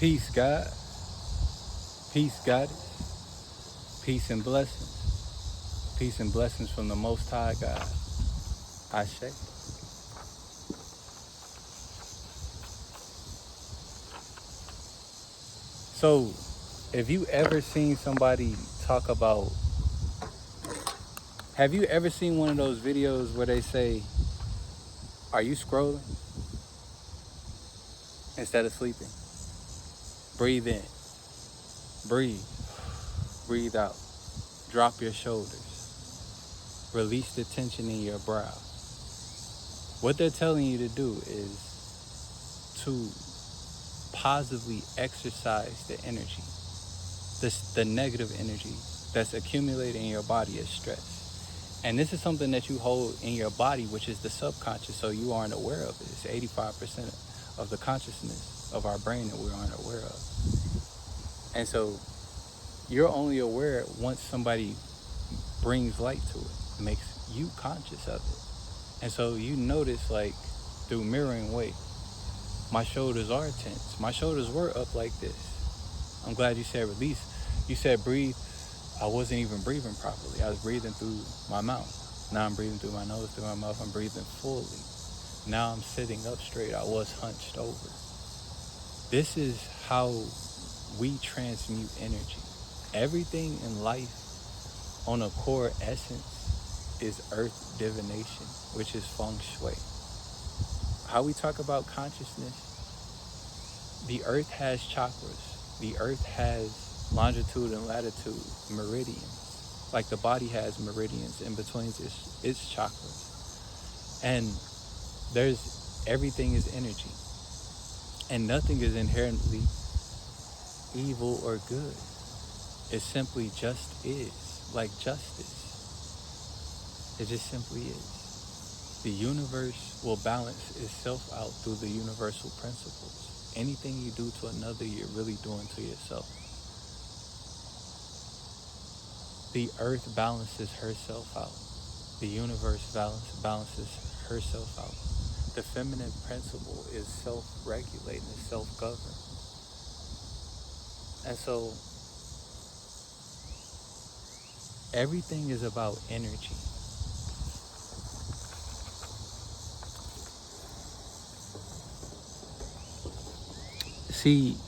Peace, God. Peace, Goddess. Peace and blessings. Peace and blessings from the Most High God. Ashe. So, if you ever seen somebody talk about, have you ever seen one of those videos where they say, are you scrolling instead of sleeping? Breathe in, breathe, breathe out. Drop your shoulders. Release the tension in your brow. What they're telling you to do is to positively exercise the energy, the negative energy that's accumulated in your body as stress. And this is something that you hold in your body, which is the subconscious, so you aren't aware of it. It's 85% of the consciousness of our brain that we aren't aware of. And so you're only aware once somebody brings light to it, makes you conscious of it. And so you notice, like, through mirroring, wait, my shoulders are tense. My shoulders were up like this. I'm glad you said release. You said breathe. I wasn't even breathing properly. I was breathing through my mouth. Now I'm breathing through my nose, through my mouth. I'm breathing fully. Now I'm sitting up straight. I was hunched over. This is how we transmute energy. Everything in life on a core essence is earth divination, which is feng shui. How we talk about consciousness, the earth has chakras. The earth has longitude and latitude, meridians. Like the body has meridians in between its chakras. And everything is energy. And nothing is inherently evil or good. It simply just is, like justice. It just simply is. The universe will balance itself out through the universal principles. Anything you do to another, you're really doing to yourself. The earth balances herself out. The universe balances herself out. The feminine principle is self-regulating, is self-governed. And so everything is about energy. See,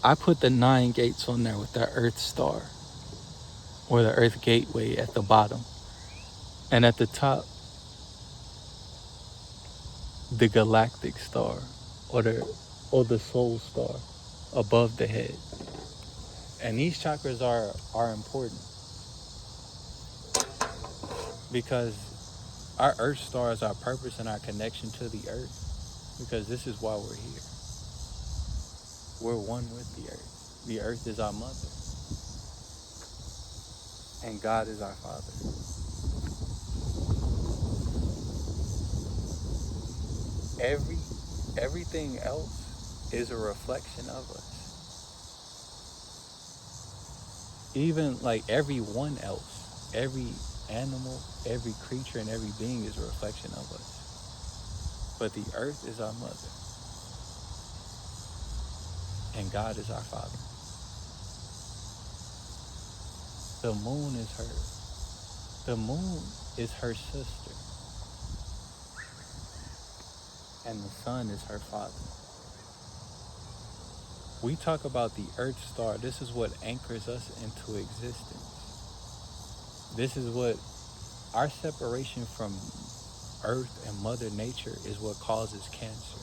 I put the 9 gates on there with the Earth Star, or the Earth Gateway at the bottom. And at the top, the Galactic Star, or the Soul Star above the head. And these chakras are important because our Earth Star is our purpose and our connection to the Earth, because this is why we're here. We're one with the Earth. The Earth is our mother, and God is our Father. Everything else is a reflection of us. Even like everyone else, every animal, every creature, and every being is a reflection of us. But the earth is our mother, and God is our Father. The moon is her. The moon is her sister, and the sun is her father. We talk about the Earth Star. This is what anchors us into existence. This is what our separation from Earth and Mother Nature is what causes cancer.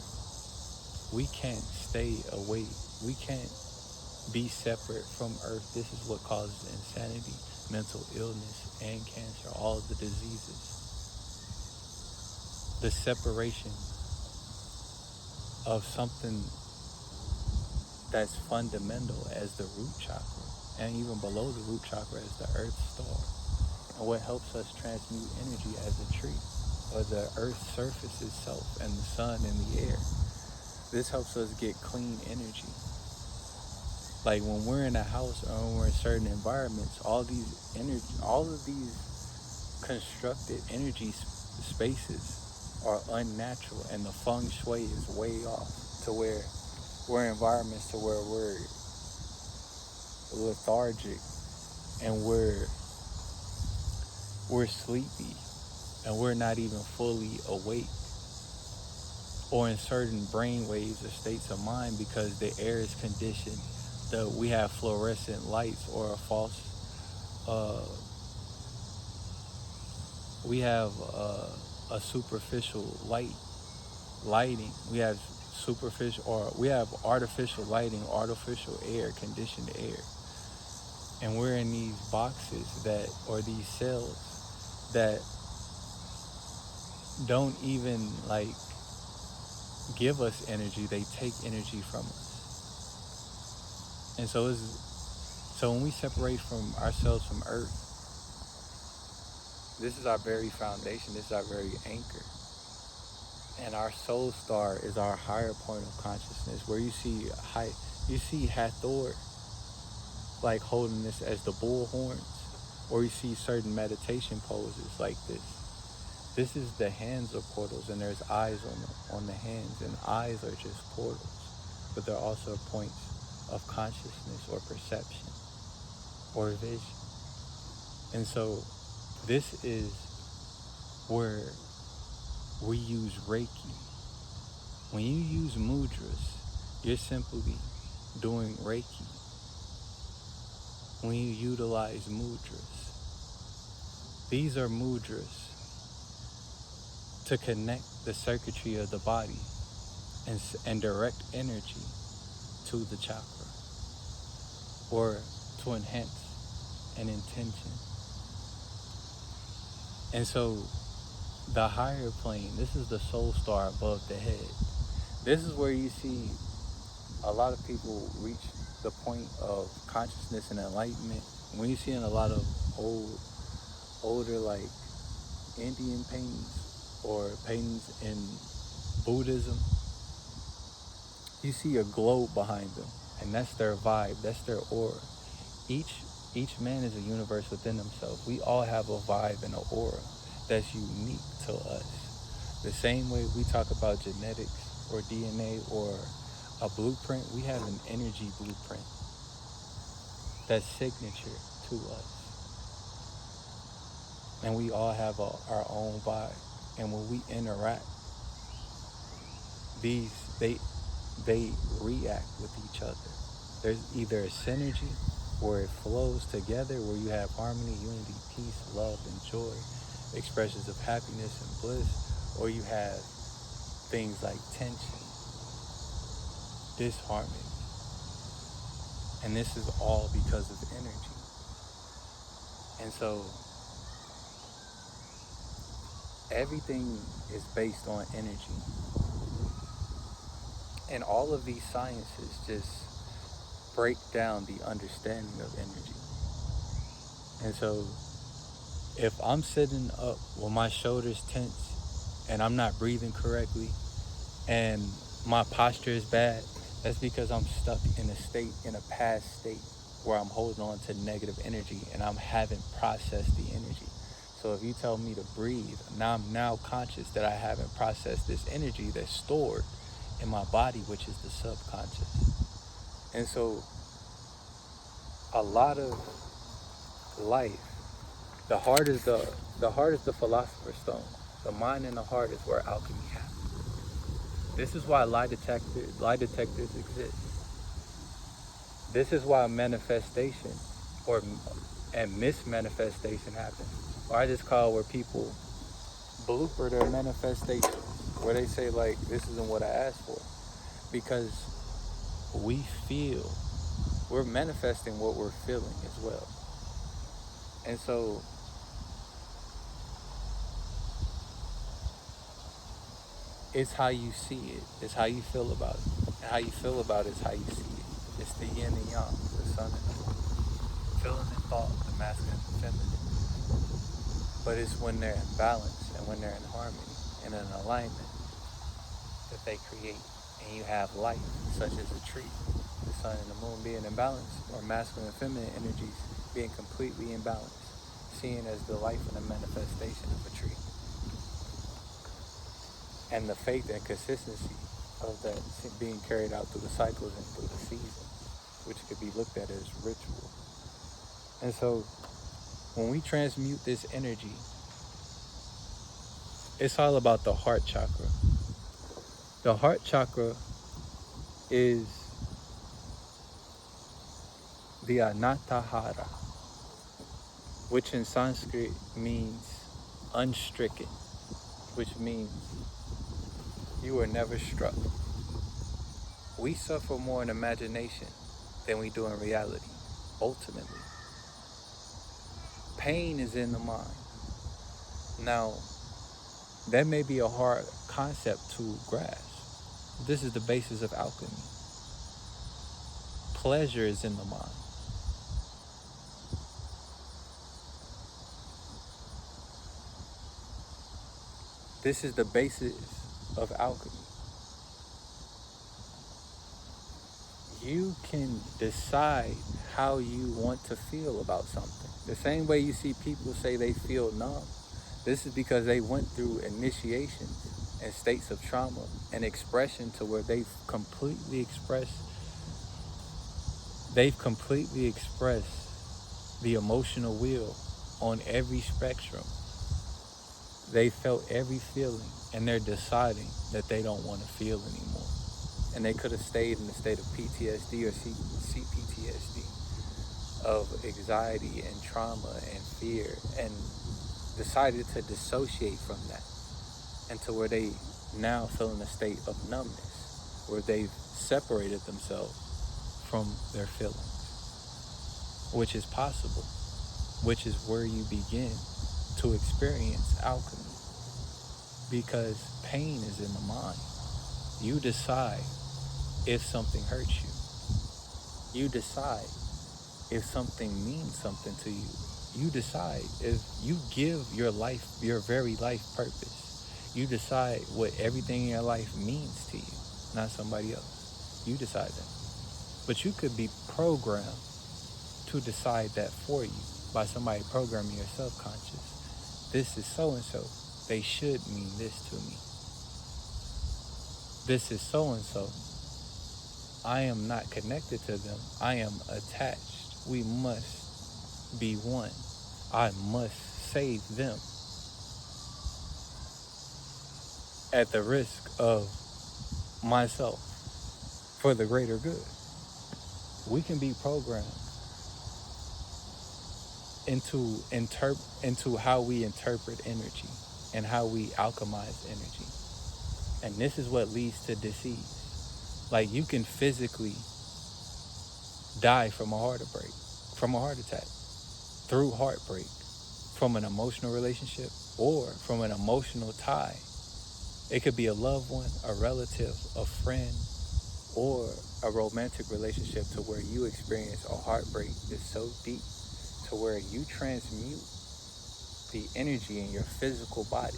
We can't stay away. We can't be separate from Earth. This is what causes insanity, mental illness, and cancer, all of the diseases. The separation of something that's fundamental as the root chakra, and even below the root chakra is the Earth Star. And what helps us transmute energy as a tree, or the Earth's surface itself, and the sun and the air. This helps us get clean energy. Like when we're in a house or when we're in certain environments, all of these constructed energy spaces are unnatural, and the feng shui is way off to where We're in environments to where we're lethargic and we're sleepy and we're not even fully awake or in certain brain waves or states of mind because the air is conditioned. We have fluorescent lights or a false uh, we have a superficial lighting. We have superficial or we have artificial lighting, artificial air, conditioned air. And we're in these boxes that or these cells that don't even like give us energy, they take energy from us. And so when we separate from ourselves from earth, this is our very foundation, this is our very anchor. And our soul star is our higher point of consciousness, where you see Hathor like holding this as the bull horns, or you see certain meditation poses like this. This is the hands of portals, and there's eyes on the hands, and eyes are just portals, but they're also points of consciousness or perception or vision. And so this is where we use Reiki. When you use mudras, you're simply doing Reiki. When you utilize mudras, these are mudras to connect the circuitry of the body and direct energy to the chakra, or to enhance an intention. And so the higher plane, this is the soul star above the head. This is where you see a lot of people reach the point of consciousness and enlightenment. When you see in a lot of older like Indian paintings or paintings in Buddhism, you see a globe behind them, and that's their vibe, that's their aura. Each man is a universe within themselves. We all have a vibe and an aura that's unique to us. The same way we talk about genetics or DNA or a blueprint, we have an energy blueprint that's signature to us. And we all have our own vibe. And when we interact, they react with each other. There's either a synergy where it flows together, where you have harmony, unity, peace, love, and joy, expressions of happiness and bliss, or you have things like tension, disharmony. And this is all because of energy. And so everything is based on energy. And all of these sciences just break down the understanding of energy. And so if I'm sitting up with my shoulders tense and I'm not breathing correctly and my posture is bad, that's because I'm stuck in a past state where I'm holding on to negative energy and I haven't processed the energy. So if you tell me to breathe, now I'm now conscious that I haven't processed this energy that's stored in my body, which is the subconscious. And so a lot of life, the heart is the philosopher's stone. The mind and the heart is where alchemy happens. This is why lie detectors exist. This is why manifestation and mismanifestation happens. Or I just call where people blooper their manifestation, where they say like, this isn't what I asked for. Because we're manifesting what we're feeling as well. And so it's how you see it. It's how you feel about it. And how you feel about it is how you see it. It's the yin and yang, the sun and the moon. Feeling and thought, the masculine and feminine. But it's when they're in balance and when they're in harmony and in alignment that they create. And you have life, such as a tree. The sun and the moon being in balance, or masculine and feminine energies being completely in balance. Seen as the life and the manifestation of a tree. And the faith and consistency of that being carried out through the cycles and through the seasons, which could be looked at as ritual. And so when we transmute this energy, it's all about the heart chakra. The heart chakra is the Anatahara, which in Sanskrit means unstricken, which means you were never struck. We suffer more in imagination than we do in reality, ultimately. Pain is in the mind. Now, that may be a hard concept to grasp. This is the basis of alchemy. Pleasure is in the mind. This is the basis of alchemy. You can decide how you want to feel about something. The same way you see people say they feel numb, this is because they went through initiations and states of trauma and expression to where they've completely expressed the emotional wheel on every spectrum. They felt every feeling, and they're deciding that they don't want to feel anymore. And they could have stayed in the state of PTSD or CPTSD, of anxiety and trauma and fear, and decided to dissociate from that, and to where they now feel in a state of numbness, where they've separated themselves from their feelings, which is possible, which is where you begin to experience alchemy, because pain is in the mind. You decide if something hurts you. You decide if something means something to you. You decide if you give your life, your very life purpose. You decide what everything in your life means to you, not somebody else. You decide that. But you could be programmed to decide that for you by somebody programming your subconscious. This is so-and-so. They should mean this to me. This is so-and-so. I am not connected to them. I am attached. We must be one. I must save them at the risk of myself for the greater good. We can be programmed into how we interpret energy and how we alchemize energy. And this is what leads to disease. Like, you can physically die from a heart attack, through heartbreak, from an emotional relationship, or from an emotional tie. It could be a loved one, a relative, a friend, or a romantic relationship, to where you experience a heartbreak that's so deep to where you transmute the energy in your physical body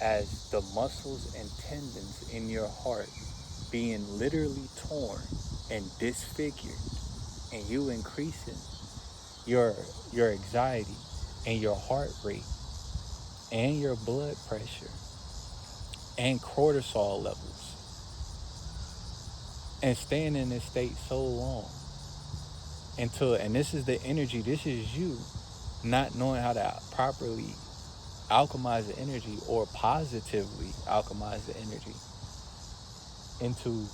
as the muscles and tendons in your heart being literally torn and disfigured, and you increasing your anxiety and your heart rate and your blood pressure and cortisol levels, and staying in this state so long and this is the energy, this is you not knowing how to properly alchemize the energy, or positively alchemize the energy into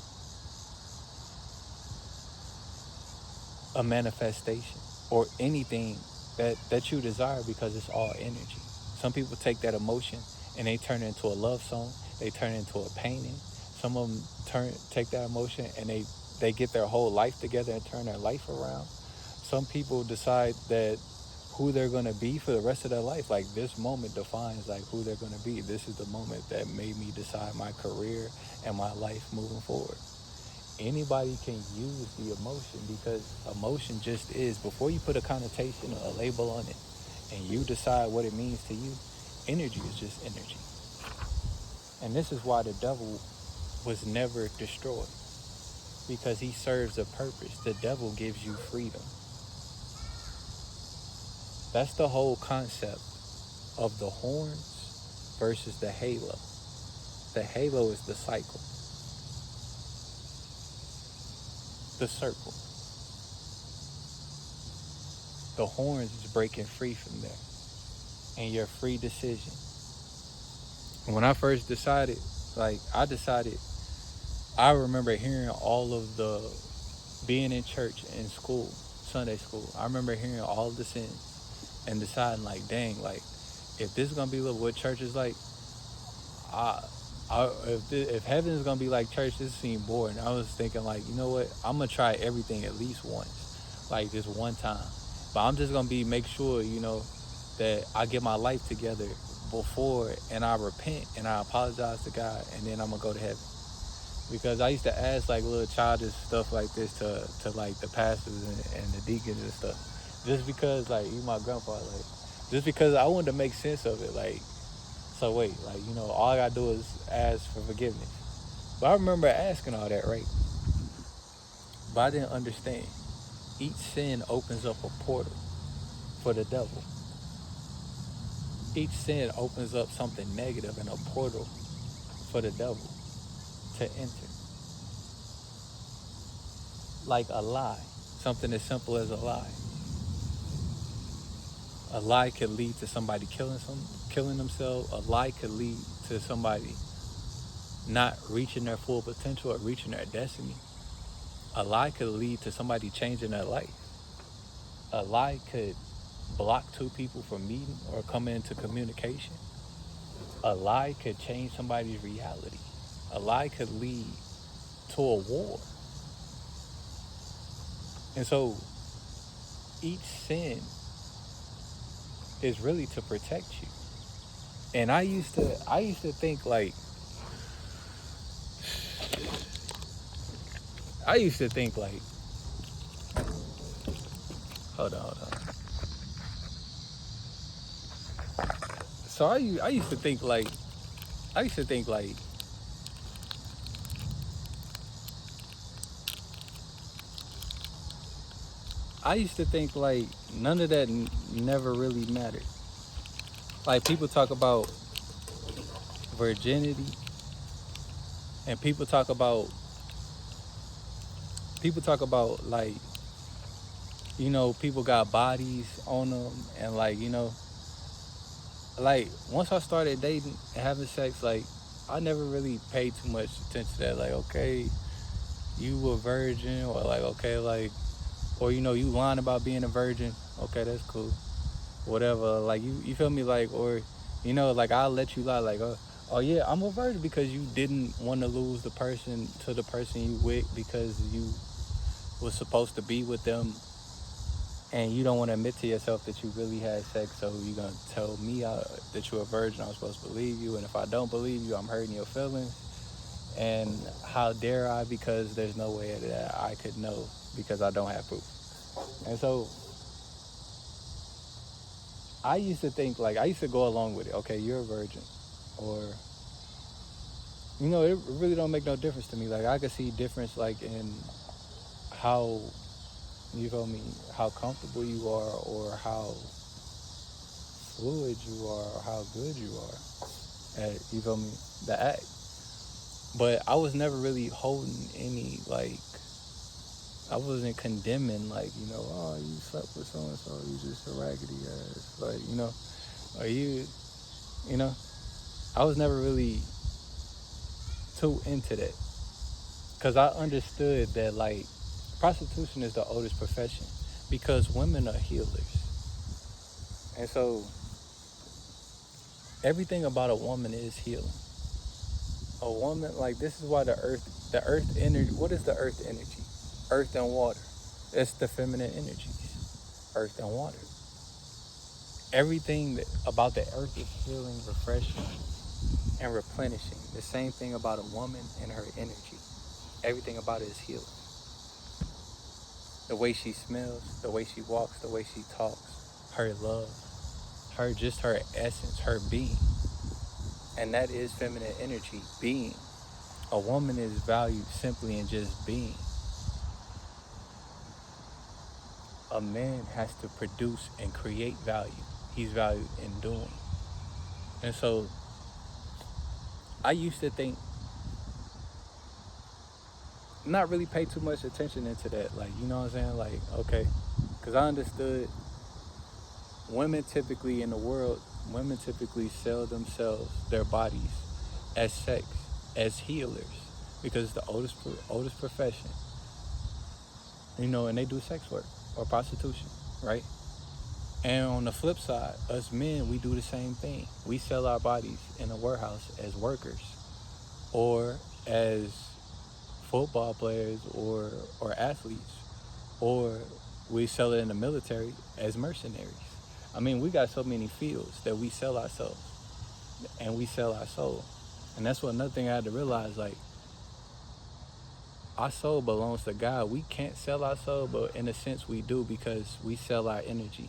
a manifestation or anything that you desire, because it's all energy. Some people take that emotion and they turn it into a love song, they turn it into a painting. Some of them take that emotion and they get their whole life together and turn their life around. Some people decide that who they're going to be for the rest of their life, like this moment defines like who they're going to be. This is the moment that made me decide my career and my life moving forward. Anybody can use the emotion, because emotion just is, before you put a connotation or a label on it and you decide what it means to you, energy is just energy. And this is why the devil was never destroyed, because he serves a purpose. The devil gives you freedom. That's the whole concept of the horns versus the halo. The halo is the cycle. the circle. The horns is breaking free from there. And your free decision. When I first decided, I remember hearing all of the being in church in school, Sunday school. I remember hearing all of the sins and deciding, like, dang, like, if this is gonna be what church is like, I, if heaven is gonna be like church, this seemed boring. I was thinking, like, you know what? I'm gonna try everything at least once, like just one time. But I'm just gonna make sure, that I get my life together before, and I repent and I apologize to God, and then I'm gonna go to heaven. Because I used to ask like little childish stuff like this to like the pastors and the deacons and stuff, just because like you my grandpa, like just because I wanted to make sense of it, like. So wait, like, all I gotta do is ask for forgiveness. But I remember asking all that, right? But I didn't understand. Each sin opens up a portal for the devil. Each sin opens up something negative and a portal for the devil to enter. Like a lie. Something as simple as a lie. A lie could lead to somebody killing themselves. A lie could lead to somebody not reaching their full potential or reaching their destiny. A lie could lead to somebody changing their life. A lie could block two people from meeting or coming into communication. A lie could change somebody's reality. A lie could lead to a war. And so each sin is really to protect you. And I used to think like hold on. So I used to think like I used to think like I used to think like none of that never really mattered. Like virginity and people talk about like people got bodies on them, and like like once I started dating and having sex, like I never really paid too much attention to that. Like, okay, you a virgin, or like, okay, like, or you lying about being a virgin. Okay, that's cool. Whatever. Like you feel me? Like, or like I'll let you lie. Like, oh yeah, I'm a virgin because you didn't want to lose the person to the person you with because you was supposed to be with them, and you don't want to admit to yourself that you really had sex, so you're going to tell me that you're a virgin. I'm supposed to believe you, and if I don't believe you, I'm hurting your feelings. And how dare I, because there's no way that I could know because I don't have proof. And so I used to think, like, I used to go along with it. Okay, you're a virgin. Or, it really don't make no difference to me. Like, I could see difference, like, in how, you feel me, how comfortable you are, or how fluid you are, or how good you are at, you feel me, the act. But I was never really holding any, like, I wasn't condemning, like, oh, you slept with so-and-so, you just a raggedy ass, like, or I was never really too into that. Because I understood that, like, prostitution is the oldest profession because women are healers. And so everything about a woman is healing. A woman, like, this is why the earth energy, what is the earth energy? Earth and water. It's the feminine energies, earth and water. Everything about the earth is healing, refreshing, and replenishing. The same thing about a woman and her energy. Everything about it is healing. The way she smells, the way she walks, the way she talks, her love, her essence, her being. And that is feminine energy, being. A woman is valued simply in just being. A man has to produce and create value. He's valued in doing. And so I used to think not really pay too much attention into that. Like, you know what I'm saying? Like, okay, because I understood women typically in the world, women typically sell themselves, their bodies, as sex, as healers, because it's the oldest profession, you know, and they do sex work or prostitution, right? And on the flip side, us men, we do the same thing. We sell our bodies in a warehouse as workers or as football players or athletes, or we sell it in the military as mercenaries. I mean, we got so many fields that we sell ourselves and we sell our soul. And that's what another thing I had to realize, like, our soul belongs to God. We can't sell our soul, but in a sense we do, because we sell our energy.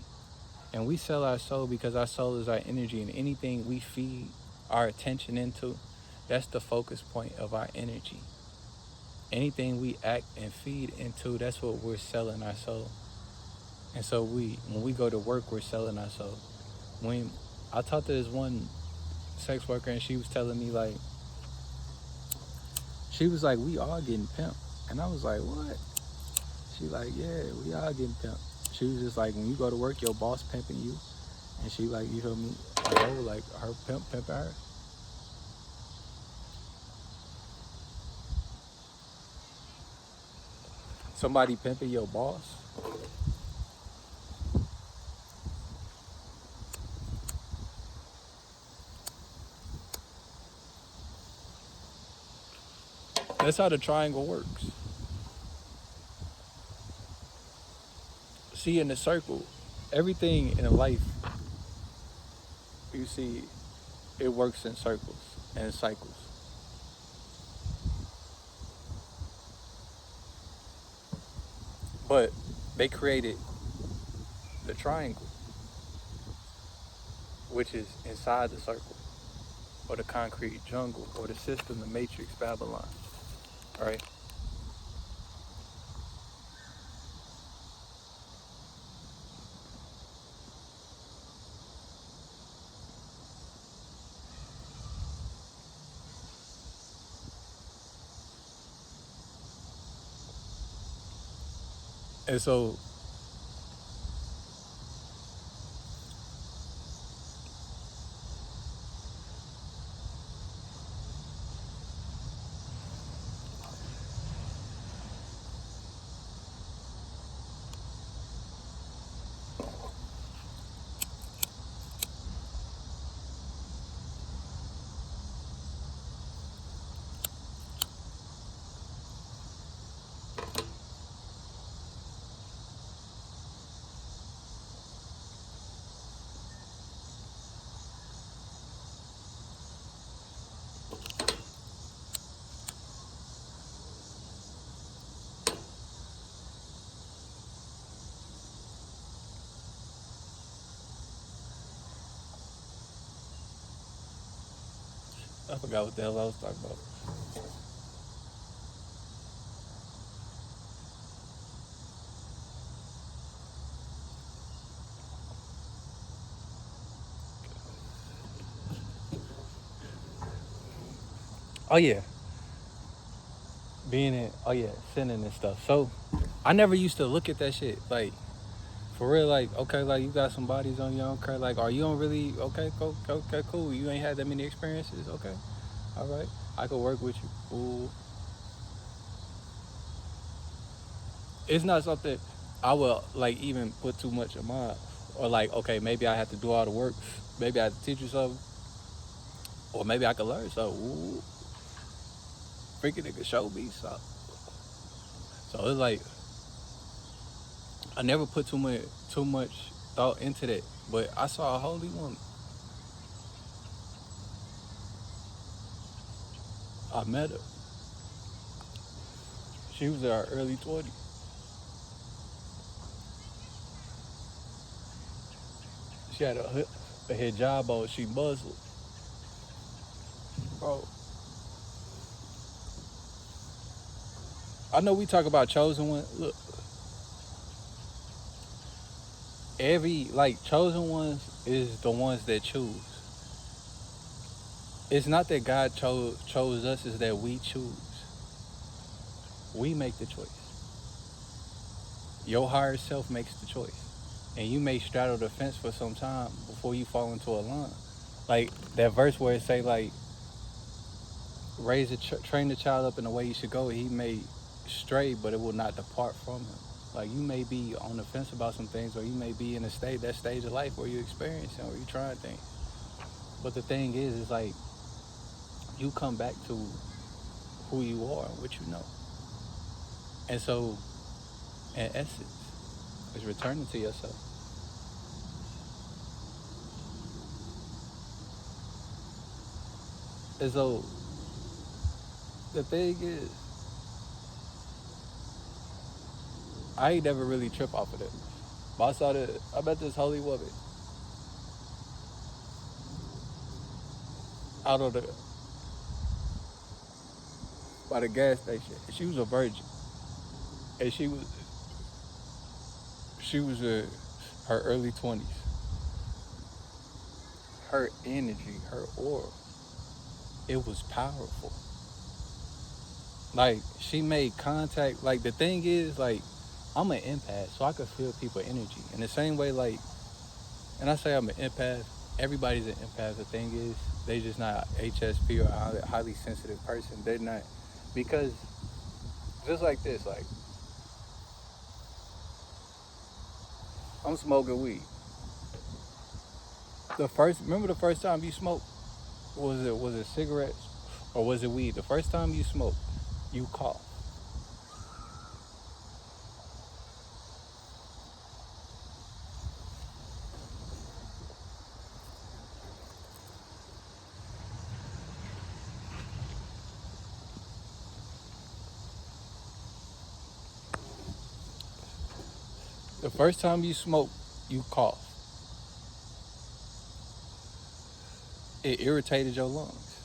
And we sell our soul because our soul is our energy, and anything we feed our attention into, that's the focus point of our energy. Anything we act and feed into, that's what we're selling our soul. And so when we go to work, we're selling our soul. When I talked to this one sex worker, and she was telling me, like, she was like, we all getting pimped. And I was like, what? She like, yeah, we all getting pimped. She was just like, when you go to work, your boss pimping you. And she like, you feel me? Oh, like her pimping her. Somebody pimping your boss. That's how the triangle works. See, in the circle, everything in life, you see, it works in circles and cycles. But they created the triangle, which is inside the circle, or the concrete jungle, or the system, the matrix, Babylon, right? And so I forgot what the hell I was talking about. Oh yeah, being in, oh yeah, sinning and stuff. So I never used to look at that shit like, for real. Like, okay, like, you got some bodies on your own credit. Like, are you on really? Okay, okay, cool. You ain't had that many experiences. Okay, all right. I could work with you. Ooh, it's not something I will like even put too much of mine. Or like, okay, maybe I have to do all the work. Maybe I have to teach you something, or maybe I could learn something. Ooh, freaking nigga, show me something. So it's like I never put too much thought into that. But I saw a holy woman. I met her. She was in her early 20s. She had a hijab on. She Muslim, bro. I know we talk about chosen one. Look, every like chosen ones is the ones that choose. It's not that God chose us; it's that we choose. We make the choice. Your higher self makes the choice. And you may straddle the fence for some time before you fall into a line. Like that verse where it say like, train the child up in the way he should go. He may stray, but it will not depart from him. Like you may be on the fence about some things, or you may be in that stage of life where you're experiencing or you're trying things. But the thing is like you come back to who you are and what you know. And so, in essence, it's returning to yourself. And so, the thing is, I ain't never really trip off of it. But I met this holy woman out on by the gas station. She was a virgin, and she was in her early 20s. Her energy, her aura, it was powerful. Like she made contact. Like the thing is, like I'm an empath, so I could feel people's energy. In the same way, like, and I say I'm an empath. Everybody's an empath. The thing is, they just not HSP or a highly sensitive person. They're not, because just like this, like I'm smoking weed. Remember the first time you smoked? Was it cigarettes or was it weed? The first time you smoked, you cough. The first time you smoke, you cough. It irritated your lungs.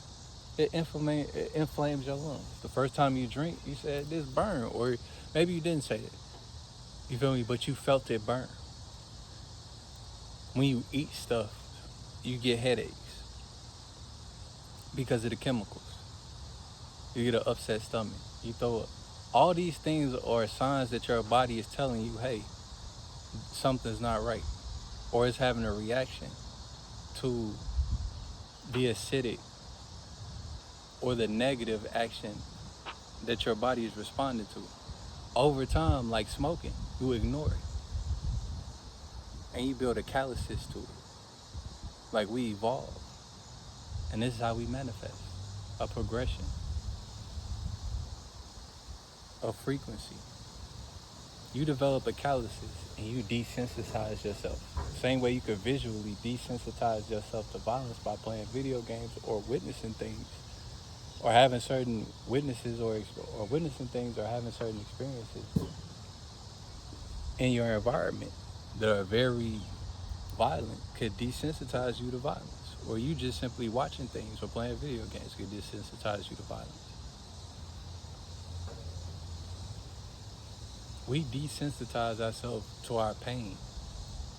It inflames your lungs. The first time you drink, you said this burn, or maybe you didn't say it. You feel me? But you felt it burn. When you eat stuff, you get headaches because of the chemicals. You get an upset stomach. You throw up. All these things are signs that your body is telling you, hey, something's not right, or it's having a reaction to the acidic or the negative action that your body is responding to. Over time, like smoking, you ignore it and you build a callousness to it. Like we evolve, and this is how we manifest a progression, a frequency. You develop a callousness and you desensitize yourself. Same way you could visually desensitize yourself to violence by playing video games or witnessing things, or having certain witnesses or witnessing things or having certain experiences in your environment that are very violent could desensitize you to violence. Or you just simply watching things or playing video games could desensitize you to violence. We desensitize ourselves to our pain,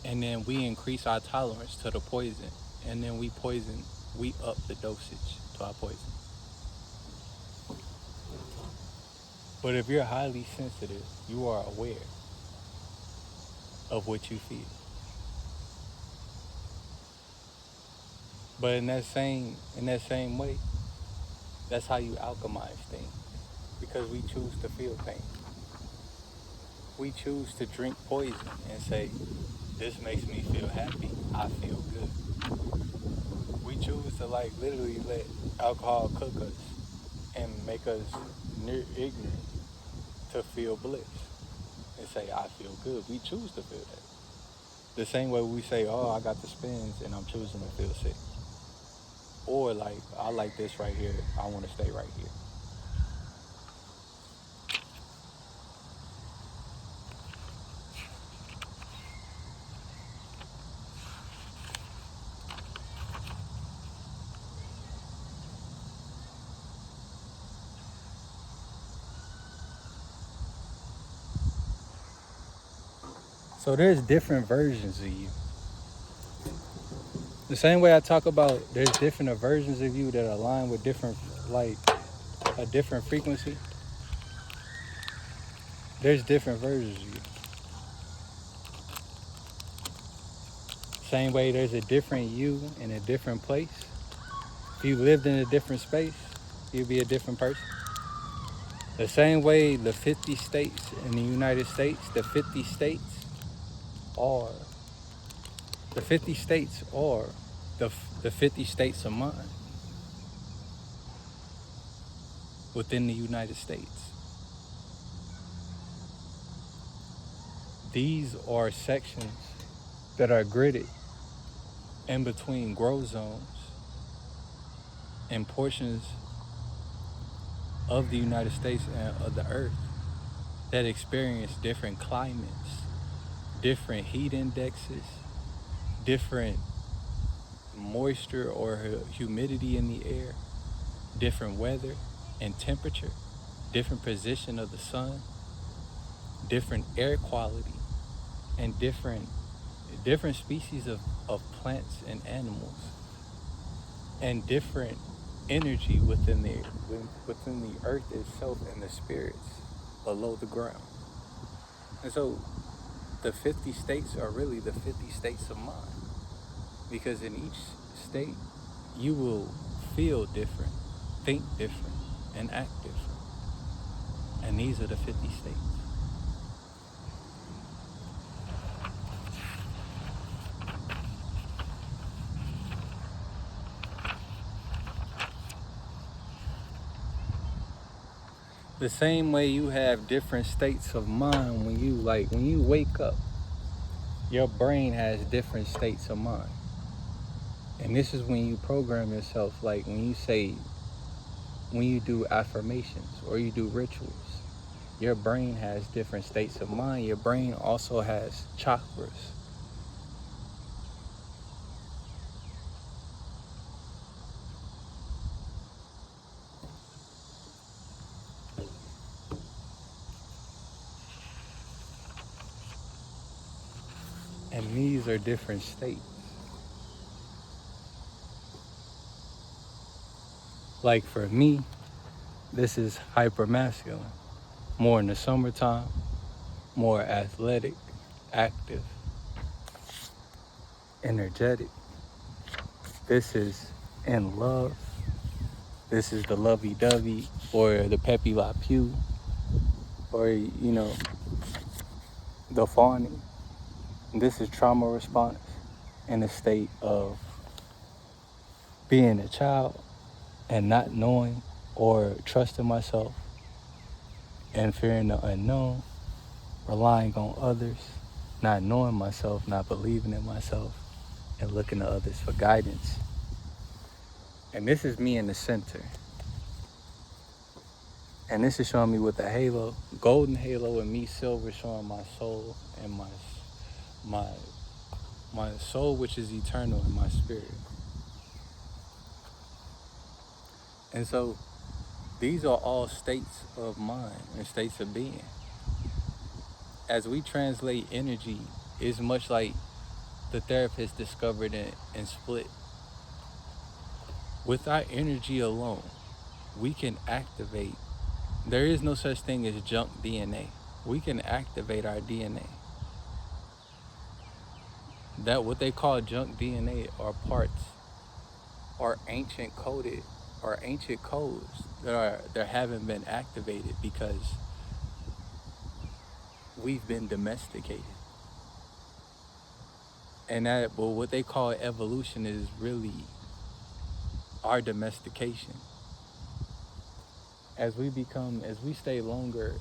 and then we increase our tolerance to the poison, and then we up the dosage to our poison. But if you're highly sensitive, you are aware of what you feel. But in that same way, that's how you alchemize things, because we choose to feel pain. We choose to drink poison and say, this makes me feel happy, I feel good. We choose to like literally let alcohol cook us and make us near ignorant to feel bliss and say, I feel good. We choose to feel that. The same way we say, oh, I got the spins and I'm choosing to feel sick. Or like, I like this right here, I want to stay right here. So there's different versions of you. The same way I talk about there's different versions of you that align with different, like a different frequency. There's different versions of you. Same way there's a different you in a different place. If you lived in a different space, you'd be a different person. The same way the 50 states in the United States, are the 50 states are the 50 states of mind within the United States. These are sections that are gridded in between growth zones and portions of the United States and of the earth that experience different climates, different heat indexes, different moisture or humidity in the air, different weather and temperature, different position of the sun, different air quality, and different species of plants and animals, and different energy within the earth itself and the spirits below the ground. And so the 50 states are really the 50 states of mind, because in each state you will feel different, think different, and act different. And these are the 50 states. The same way you have different states of mind when you wake up, your brain has different states of mind. And this is when you program yourself, like when you do affirmations or you do rituals. Your brain has different states of mind. Your brain also has chakras. And these are different states. Like for me, this is hypermasculine. More in the summertime, more athletic, active, energetic. This is in love. This is the lovey-dovey or the peppy la pew, or the fawning. This is trauma response in a state of being a child and not knowing or trusting myself and fearing the unknown, relying on others, not knowing myself, not believing in myself, and looking to others for guidance. And this is me in the center. And this is showing me with the halo, golden halo, and me silver, showing my soul and my soul, which is eternal, in my spirit. And so these are all states of mind and states of being. As we translate energy, it's much like the therapist discovered and split. With our energy alone, we can activate. There is no such thing as junk DNA. We can activate our DNA. That what they call junk DNA are parts, are ancient coded, or ancient codes that haven't been activated because we've been domesticated. And that, well, what they call evolution is really our domestication. As we stay longer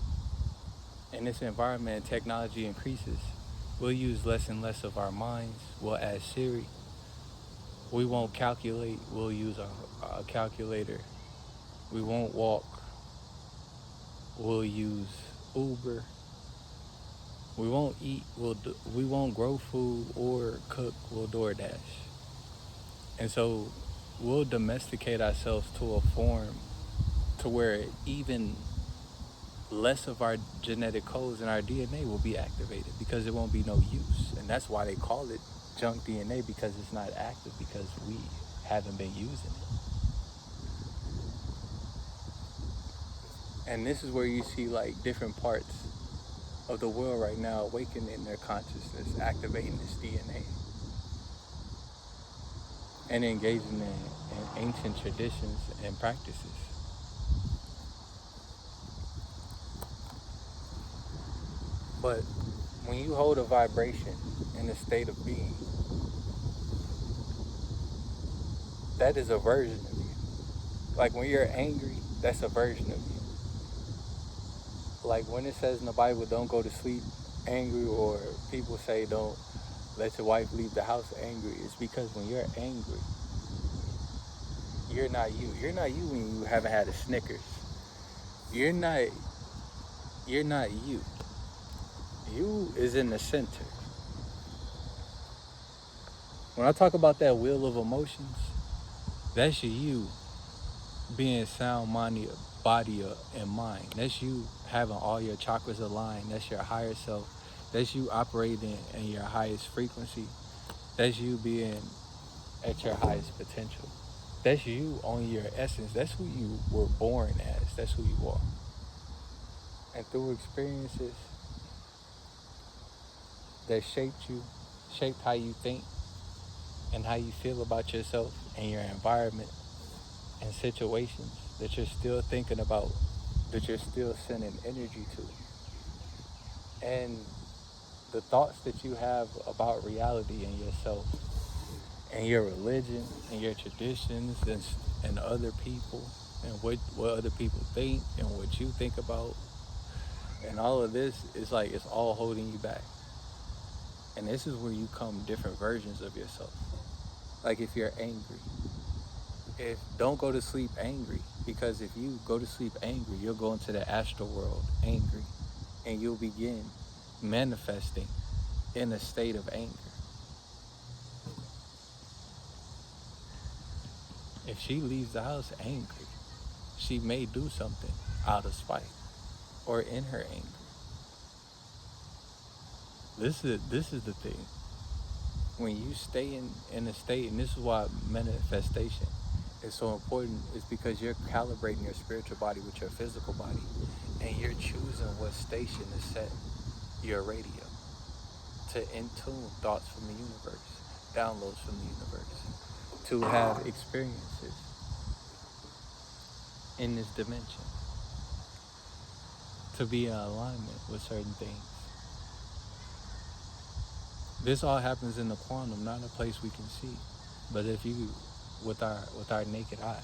in this environment and technology increases, we'll use less and less of our minds. We'll add Siri. We won't calculate. We'll use a calculator. We won't walk. We'll use Uber. We won't eat. We won't grow food or cook. We'll DoorDash. And so we'll domesticate ourselves to a form to where even less of our genetic codes and our DNA will be activated because it won't be no use. And that's why they call it junk DNA, because it's not active, because we haven't been using it. And this is where you see like different parts of the world right now awakening their consciousness, activating this DNA, and engaging in ancient traditions and practices. But when you hold a vibration in a state of being, that is a version of you. Like when you're angry, that's a version of you. Like when it says in the Bible, don't go to sleep angry, or people say don't let your wife leave the house angry, it's because when you're angry, you're not you. You're not you when you haven't had a Snickers. You're not you. You is in the center. When I talk about that wheel of emotions, that's you being sound body and mind. That's you having all your chakras aligned. That's your higher self. That's you operating in your highest frequency. That's you being at your highest potential. That's you on your essence. That's who you were born as. That's who you are. And through experiences that shaped you, shaped how you think and how you feel about yourself and your environment and situations that you're still thinking about, that you're still sending energy to. And the thoughts that you have about reality and yourself and your religion and your traditions and other people and what other people think and what you think about, and all of this is like it's all holding you back. And this is where you come different versions of yourself. Like if you're angry, don't go to sleep angry, because if you go to sleep angry, you'll go into the astral world angry, and you'll begin manifesting in a state of anger. If she leaves the house angry, she may do something out of spite or in her anger. This is the thing. When you stay in a state, and this is why manifestation is so important, is because you're calibrating your spiritual body with your physical body, and you're choosing what station to set your radio to in-tune thoughts from the universe, downloads from the universe, to have experiences in this dimension, to be in alignment with certain things. This all happens in the quantum, not a place we can see, but if you, with our naked eye.